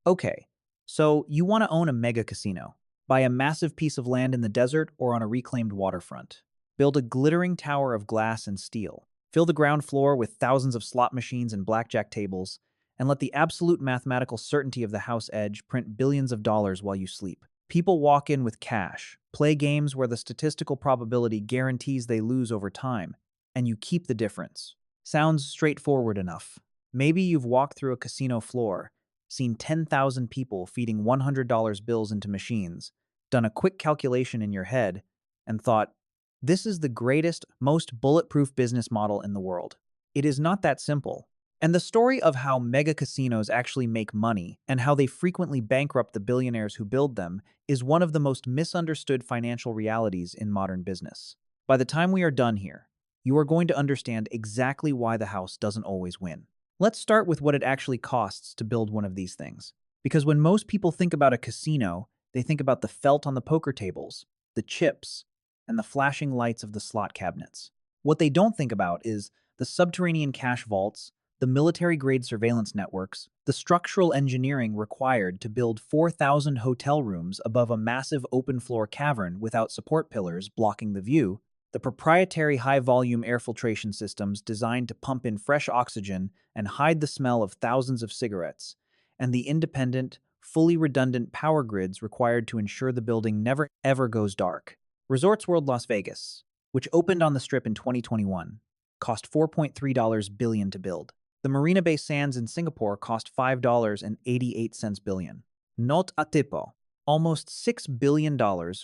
Okay, so you want to own a mega casino. Buy a massive piece of land in the desert or on a reclaimed waterfront. Build a glittering tower of glass and steel. Fill the ground floor with thousands of slot machines and blackjack tables, and let the absolute mathematical certainty of the house edge print billions of dollars while you sleep. People walk in with cash, play games where the statistical probability guarantees they lose over time, and you keep the difference. Sounds straightforward enough. Maybe you've walked through a casino floor, seen 10,000 people feeding $100 bills into machines, done a quick calculation in your head, and thought, this is the greatest, most bulletproof business model in the world. It is not that simple. And the story of how mega casinos actually make money and how they frequently bankrupt the billionaires who build them is one of the most misunderstood financial realities in modern business. By the time we are done here, you are going to understand exactly why the house doesn't always win. Let's start with what it actually costs to build one of these things. Because when most people think about a casino, they think about the felt on the poker tables, the chips, and the flashing lights of the slot cabinets. What they don't think about is the subterranean cash vaults, the military-grade surveillance networks, the structural engineering required to build 4,000 hotel rooms above a massive open-floor cavern without support pillars blocking the view, the proprietary high-volume air filtration systems designed to pump in fresh oxygen and hide the smell of thousands of cigarettes, and the independent, fully redundant power grids required to ensure the building never ever goes dark. Resorts World Las Vegas, which opened on the Strip in 2021, cost $4.3 billion to build. The Marina Bay Sands in Singapore cost $5.88 billion. Not a tipo, almost $6 billion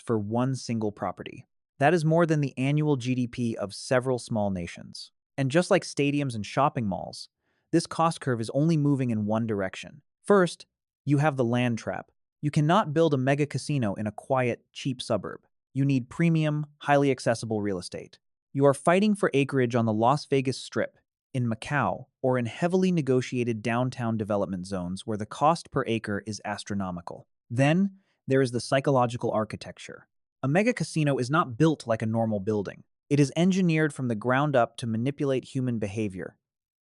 for one single property. That is more than the annual GDP of several small nations. And just like stadiums and shopping malls, this cost curve is only moving in one direction. First, you have the land trap. You cannot build a mega casino in a quiet, cheap suburb. You need premium, highly accessible real estate. You are fighting for acreage on the Las Vegas Strip, in Macau, or in heavily negotiated downtown development zones where the cost per acre is astronomical. Then, there is the psychological architecture. A mega casino is not built like a normal building. It is engineered from the ground up to manipulate human behavior,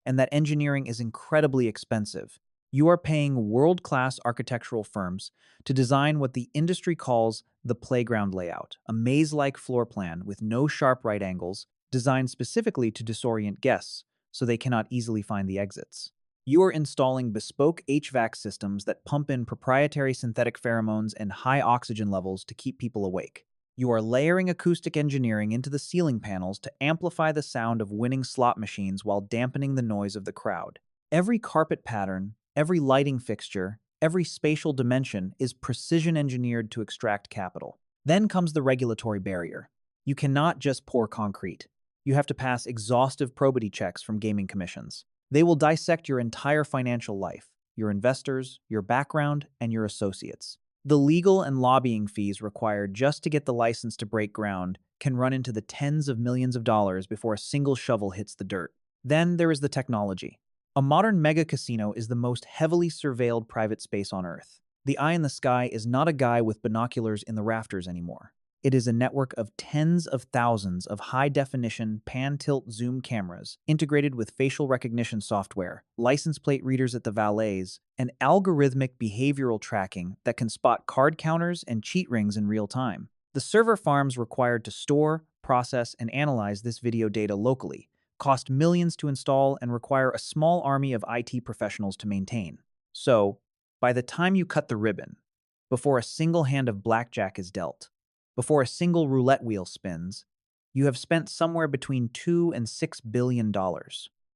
and that engineering is incredibly expensive. You are paying world-class architectural firms to design what the industry calls the playground layout, a maze-like floor plan with no sharp right angles, designed specifically to disorient guests so they cannot easily find the exits. You are installing bespoke HVAC systems that pump in proprietary synthetic pheromones and high oxygen levels to keep people awake. You are layering acoustic engineering into the ceiling panels to amplify the sound of winning slot machines while dampening the noise of the crowd. Every carpet pattern, every lighting fixture, every spatial dimension is precision engineered to extract capital. Then comes the regulatory barrier. You cannot just pour concrete. You have to pass exhaustive probity checks from gaming commissions. They will dissect your entire financial life, your investors, your background, and your associates. The legal and lobbying fees required just to get the license to break ground can run into the tens of millions of dollars before a single shovel hits the dirt. Then there is the technology. A modern mega casino is the most heavily surveilled private space on Earth. The eye in the sky is not a guy with binoculars in the rafters anymore. It is a network of tens of thousands of high-definition pan-tilt zoom cameras integrated with facial recognition software, license plate readers at the valets, and algorithmic behavioral tracking that can spot card counters and cheat rings in real time. The server farms required to store, process, and analyze this video data locally cost millions to install and require a small army of IT professionals to maintain. So, by the time you cut the ribbon, before a single hand of blackjack is dealt, before a single roulette wheel spins, you have spent somewhere between $2 and $6 billion.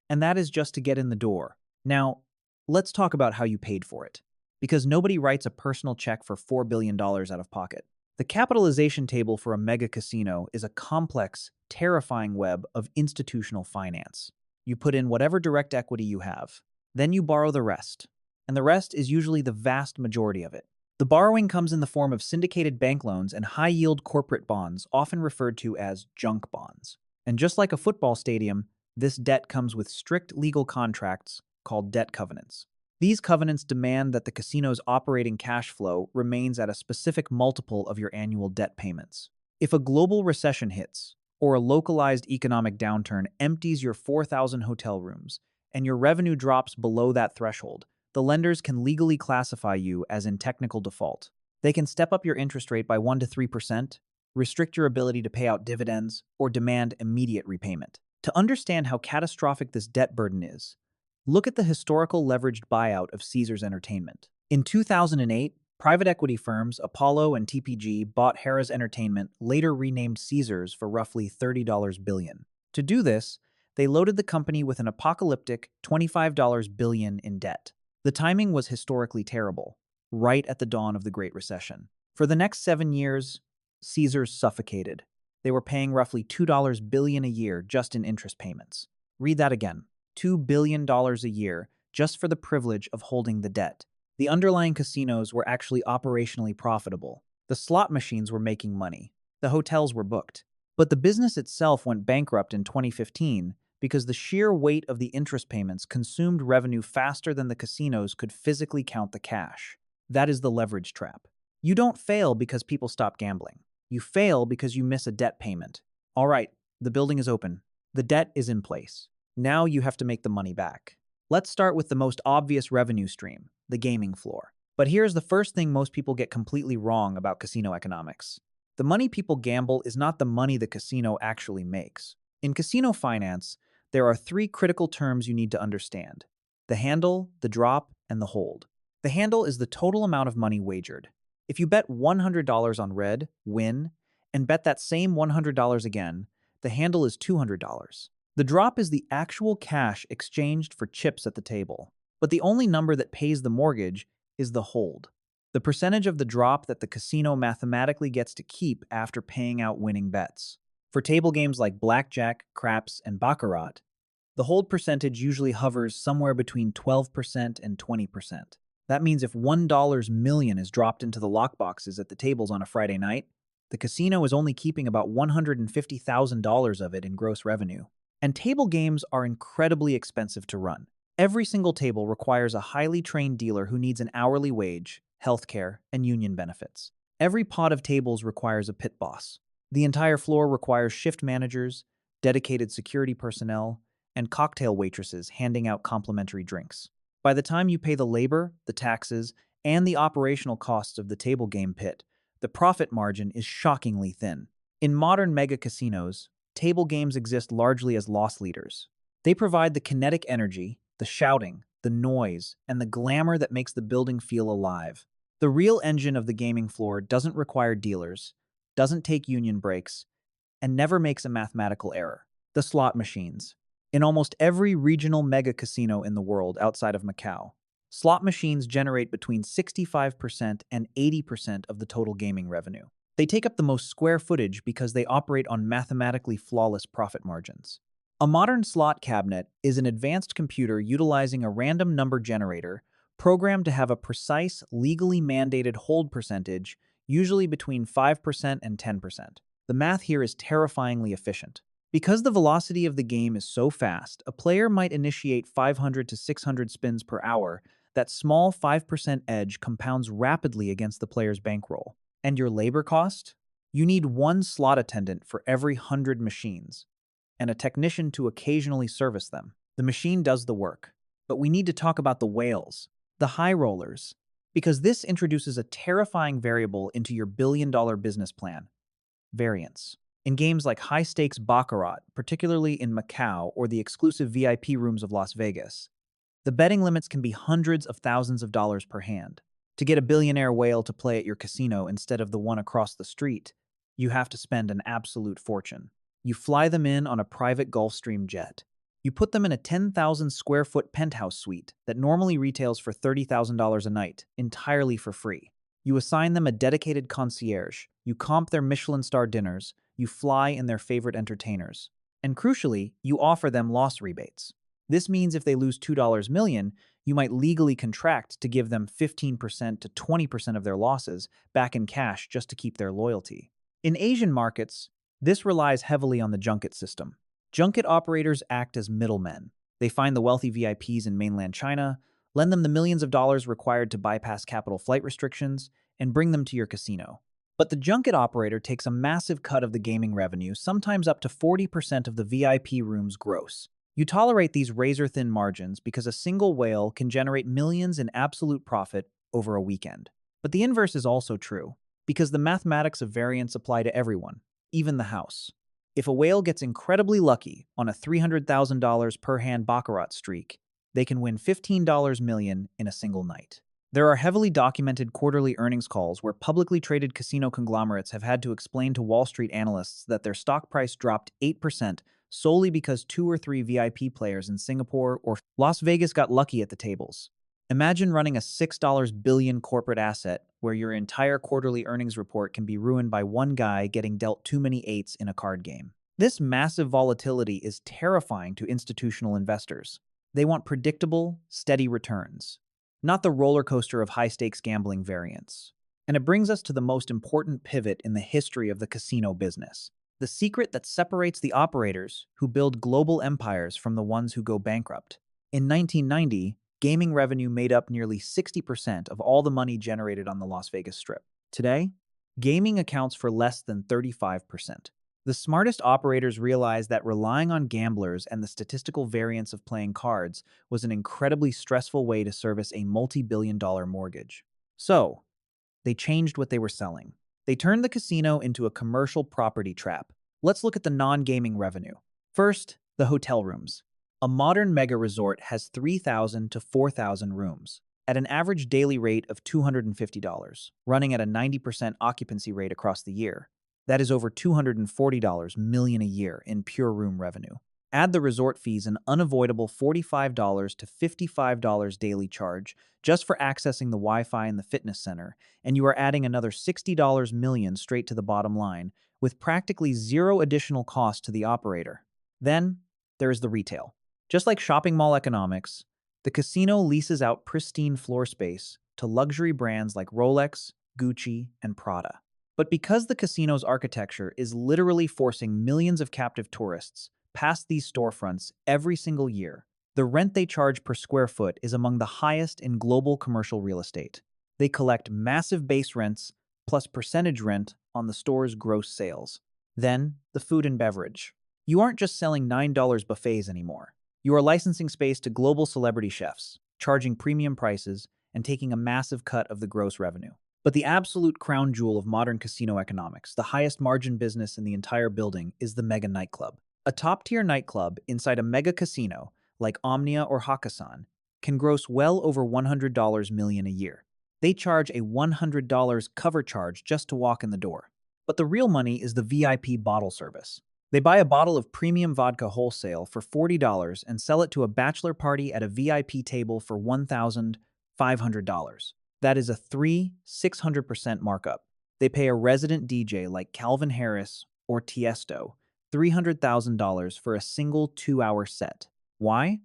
And that is just to get in the door. Now, let's talk about how you paid for it. Because nobody writes a personal check for $4 billion out of pocket. The capitalization table for a mega casino is a complex, terrifying web of institutional finance. You put in whatever direct equity you have. Then you borrow the rest. And the rest is usually the vast majority of it. The borrowing comes in the form of syndicated bank loans and high-yield corporate bonds, often referred to as junk bonds. And just like a football stadium, this debt comes with strict legal contracts called debt covenants. These covenants demand that the casino's operating cash flow remains at a specific multiple of your annual debt payments. If a global recession hits, or a localized economic downturn empties your 4,000 hotel rooms, and your revenue drops below that threshold, the lenders can legally classify you as in technical default. They can step up your interest rate by 1 to 3%, restrict your ability to pay out dividends, or demand immediate repayment. To understand how catastrophic this debt burden is, look at the historical leveraged buyout of Caesars Entertainment. In 2008, private equity firms Apollo and TPG bought Harrah's Entertainment, later renamed Caesars, for roughly $30 billion. To do this, they loaded the company with an apocalyptic $25 billion in debt. The timing was historically terrible, right at the dawn of the Great Recession. For the next 7 years, Caesars suffocated. They were paying roughly $2 billion a year just in interest payments. Read that again. $2 billion a year just for the privilege of holding the debt. The underlying casinos were actually operationally profitable. The slot machines were making money. The hotels were booked. But the business itself went bankrupt in 2015 because the sheer weight of the interest payments consumed revenue faster than the casinos could physically count the cash. That is the leverage trap. You don't fail because people stop gambling. You fail because you miss a debt payment. All right, the building is open. The debt is in place. Now you have to make the money back. Let's start with the most obvious revenue stream, the gaming floor. But here's the first thing most people get completely wrong about casino economics. The money people gamble is not the money the casino actually makes. In casino finance, there are 3 critical terms you need to understand: the handle, the drop, and the hold. The handle is the total amount of money wagered. If you bet $100 on red, win, and bet that same $100 again, the handle is $200. The drop is the actual cash exchanged for chips at the table. But the only number that pays the mortgage is the hold, the percentage of the drop that the casino mathematically gets to keep after paying out winning bets. For table games like blackjack, craps, and baccarat, the hold percentage usually hovers somewhere between 12% and 20%. That means if $1 million is dropped into the lockboxes at the tables on a Friday night, the casino is only keeping about $150,000 of it in gross revenue. And table games are incredibly expensive to run. Every single table requires a highly trained dealer who needs an hourly wage, healthcare, and union benefits. Every pot of tables requires a pit boss. The entire floor requires shift managers, dedicated security personnel, and cocktail waitresses handing out complimentary drinks. By the time you pay the labor, the taxes, and the operational costs of the table game pit, the profit margin is shockingly thin. In modern mega casinos, table games exist largely as loss leaders. They provide the kinetic energy, the shouting, the noise, and the glamour that makes the building feel alive. The real engine of the gaming floor doesn't require dealers, doesn't take union breaks, and never makes a mathematical error: the slot machines. In almost every regional mega casino in the world outside of Macau, slot machines generate between 65% and 80% of the total gaming revenue. They take up the most square footage because they operate on mathematically flawless profit margins. A modern slot cabinet is an advanced computer utilizing a random number generator programmed to have a precise, legally mandated hold percentage, usually between 5% and 10%. The math here is terrifyingly efficient. Because the velocity of the game is so fast, a player might initiate 500 to 600 spins per hour. That small 5% edge compounds rapidly against the player's bankroll. And your labor cost? You need 1 slot attendant for every 100 machines, and a technician to occasionally service them. The machine does the work. But we need to talk about the whales, the high rollers, because this introduces a terrifying variable into your billion-dollar business plan: variance. In games like high-stakes baccarat, particularly in Macau or the exclusive VIP rooms of Las Vegas, the betting limits can be hundreds of thousands of dollars per hand. To get a billionaire whale to play at your casino instead of the one across the street, you have to spend an absolute fortune. You fly them in on a private Gulfstream jet. You put them in a 10,000 square foot penthouse suite that normally retails for $30,000 a night, entirely for free. You assign them a dedicated concierge. You comp their Michelin star dinners. You fly in their favorite entertainers. And crucially, you offer them loss rebates. This means if they lose $2 million, you might legally contract to give them 15% to 20% of their losses back in cash just to keep their loyalty. In Asian markets, this relies heavily on the junket system. Junket operators act as middlemen. They find the wealthy VIPs in mainland China, lend them the millions of dollars required to bypass capital flight restrictions, and bring them to your casino. But the junket operator takes a massive cut of the gaming revenue, sometimes up to 40% of the VIP room's gross. You tolerate these razor-thin margins because a single whale can generate millions in absolute profit over a weekend. But the inverse is also true, because the mathematics of variance apply to everyone, even the house. If a whale gets incredibly lucky on a $300,000 per hand baccarat streak, they can win $15 million in a single night. There are heavily documented quarterly earnings calls where publicly traded casino conglomerates have had to explain to Wall Street analysts that their stock price dropped 8% solely because 2 or 3 VIP players in Singapore or Las Vegas got lucky at the tables. Imagine running a $6 billion corporate asset where your entire quarterly earnings report can be ruined by one guy getting dealt too many eights in a card game. This massive volatility is terrifying to institutional investors. They want predictable, steady returns, not the roller coaster of high-stakes gambling variance. And it brings us to the most important pivot in the history of the casino business, the secret that separates the operators who build global empires from the ones who go bankrupt. In 1990, gaming revenue made up nearly 60% of all the money generated on the Las Vegas Strip. Today, gaming accounts for less than 35%. The smartest operators realized that relying on gamblers and the statistical variance of playing cards was an incredibly stressful way to service a multi-billion-dollar mortgage. So, they changed what they were selling. They turned the casino into a commercial property trap. Let's look at the non-gaming revenue. First, the hotel rooms. A modern mega resort has 3,000 to 4,000 rooms, at an average daily rate of $250, running at a 90% occupancy rate across the year. That is over $240 million a year in pure room revenue. Add the resort fees an unavoidable $45 to $55 daily charge just for accessing the Wi-Fi in the fitness center, and you are adding another $60 million straight to the bottom line, with practically zero additional cost to the operator. Then, there is the retail. Just like shopping mall economics, the casino leases out pristine floor space to luxury brands like Rolex, Gucci, and Prada. But because the casino's architecture is literally forcing millions of captive tourists past these storefronts every single year, the rent they charge per square foot is among the highest in global commercial real estate. They collect massive base rents plus percentage rent on the store's gross sales. Then, the food and beverage. You aren't just selling $9 buffets anymore. You are licensing space to global celebrity chefs, charging premium prices, and taking a massive cut of the gross revenue. But the absolute crown jewel of modern casino economics, the highest margin business in the entire building, is the mega nightclub. A top-tier nightclub inside a mega casino, like Omnia or Hakkasan, can gross well over $100 million a year. They charge a $100 cover charge just to walk in the door. But the real money is the VIP bottle service. They buy a bottle of premium vodka wholesale for $40 and sell it to a bachelor party at a VIP table for $1,500. That is a 600% markup. They pay a resident DJ like Calvin Harris or Tiesto $300,000 for a single 2-hour set. Why?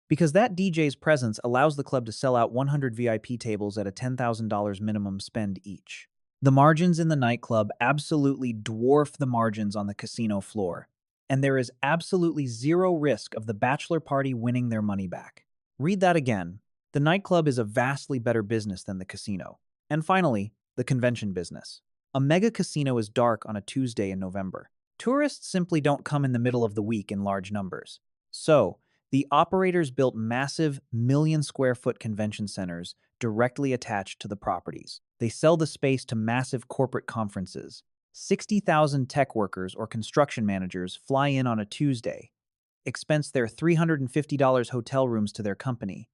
Because that DJ's presence allows the club to sell out 100 VIP tables at a $10,000 minimum spend each. The margins in the nightclub absolutely dwarf the margins on the casino floor, and there is absolutely zero risk of the bachelor party winning their money back. Read that again. The nightclub is a vastly better business than the casino. And finally, the convention business. A mega casino is dark on a Tuesday in November. Tourists simply don't come in the middle of the week in large numbers. So, the operators built massive million-square-foot convention centers directly attached to the properties. They sell the space to massive corporate conferences. 60,000 tech workers or construction managers fly in on a Tuesday, expense their $350 hotel rooms to their company,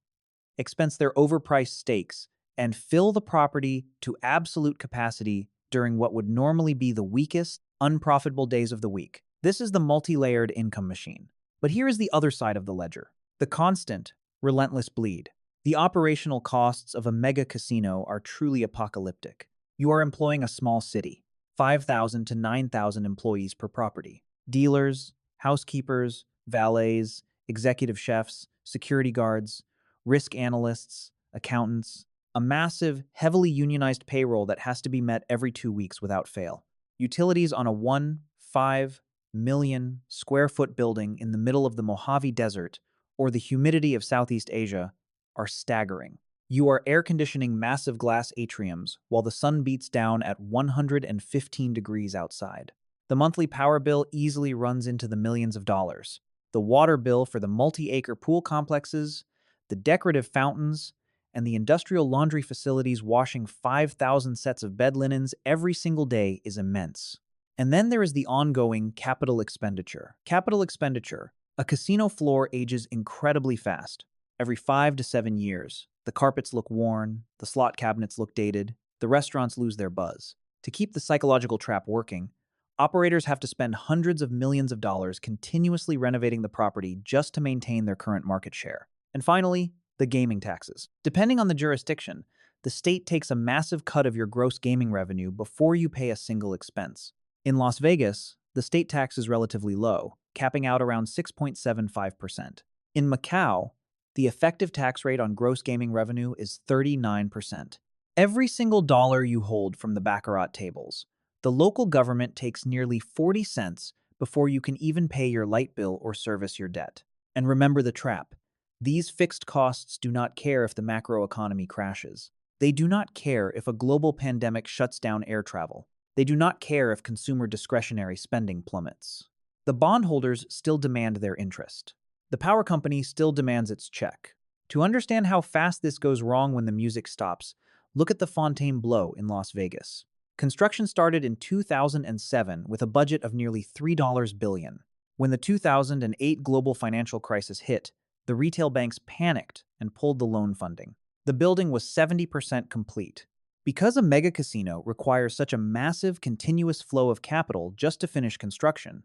expense their overpriced steaks, and fill the property to absolute capacity during what would normally be the weakest, unprofitable days of the week. This is the multi-layered income machine. But here is the other side of the ledger, the constant, relentless bleed. The operational costs of a mega casino are truly apocalyptic. You are employing a small city, 5,000 to 9,000 employees per property. Dealers, housekeepers, valets, executive chefs, security guards, risk analysts, accountants, a massive, heavily unionized payroll that has to be met every 2 weeks without fail. Utilities on a 1.5 million square foot building in the middle of the Mojave Desert or the humidity of Southeast Asia are staggering. You are air conditioning massive glass atriums while the sun beats down at 115 degrees outside. The monthly power bill easily runs into the millions of dollars. the water bill for the multi-acre pool complexes, the decorative fountains, and the industrial laundry facilities washing 5,000 sets of bed linens every single day is immense. And then there is the ongoing capital expenditure. Capital expenditure. A casino floor ages incredibly fast. Every 5 to 7 years, the carpets look worn, the slot cabinets look dated, the restaurants lose their buzz. To keep the psychological trap working, operators have to spend hundreds of millions of dollars continuously renovating the property just to maintain their current market share. And finally, the gaming taxes. Depending on the jurisdiction, the state takes a massive cut of your gross gaming revenue before you pay a single expense. In Las Vegas, the state tax is relatively low, capping out around 6.75%. In Macau, the effective tax rate on gross gaming revenue is 39%. Every single dollar you hold from the baccarat tables, the local government takes nearly 40 cents before you can even pay your light bill or service your debt. And remember the trap. These fixed costs do not care if the macroeconomy crashes. They do not care if a global pandemic shuts down air travel. They do not care if consumer discretionary spending plummets. The bondholders still demand their interest. The power company still demands its check. To understand how fast this goes wrong when the music stops, look at the Fontainebleau in Las Vegas. Construction started in 2007 with a budget of nearly $3 billion. When the 2008 global financial crisis hit, the retail banks panicked and pulled the loan funding. The building was 70% complete. Because a mega casino requires such a massive, continuous flow of capital just to finish construction,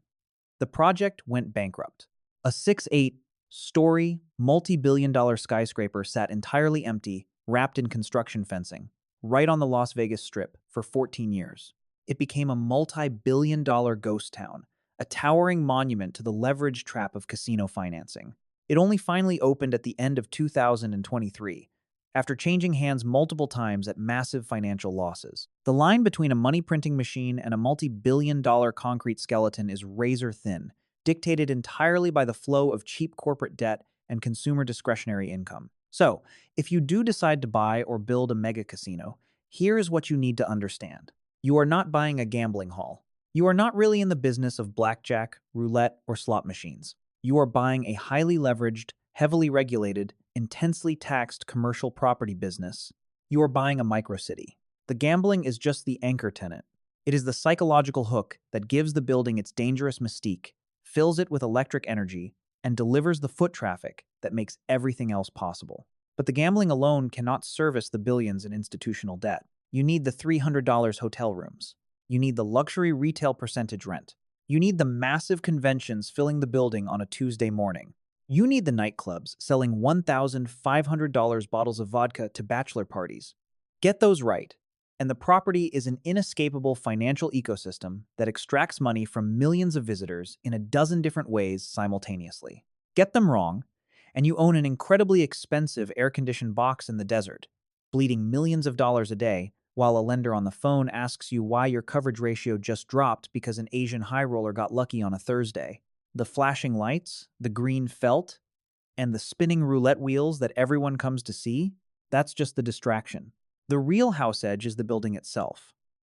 the project went bankrupt. A 6-8-story, multi-billion-dollar skyscraper sat entirely empty, wrapped in construction fencing, right on the Las Vegas Strip for 14 years. It became a multi-billion-dollar ghost town, a towering monument to the leverage trap of casino financing. It only finally opened at the end of 2023, after changing hands multiple times at massive financial losses. The line between a money-printing machine and a multi-billion-dollar concrete skeleton is razor thin, dictated entirely by the flow of cheap corporate debt and consumer discretionary income. So, if you do decide to buy or build a mega casino, here is what you need to understand. You are not buying a gambling hall. You are not really in the business of blackjack, roulette, or slot machines. You are buying a highly leveraged, heavily regulated, intensely taxed commercial property business. You are buying a microcity. The gambling is just the anchor tenant. It is the psychological hook that gives the building its dangerous mystique, fills it with electric energy, and delivers the foot traffic that makes everything else possible. But the gambling alone cannot service the billions in institutional debt. You need the $300 hotel rooms. You need the luxury retail percentage rent. You need the massive conventions filling the building on a Tuesday morning. You need the nightclubs selling $1,500 bottles of vodka to bachelor parties. Get those right, and the property is an inescapable financial ecosystem that extracts money from millions of visitors in a dozen different ways simultaneously. Get them wrong, and you own an incredibly expensive air-conditioned box in the desert, bleeding millions of dollars a day, while a lender on the phone asks you why your coverage ratio just dropped because an Asian high roller got lucky on a Thursday. The flashing lights, the green felt, and the spinning roulette wheels that everyone comes to see, that's just the distraction. The real house edge is the building itself.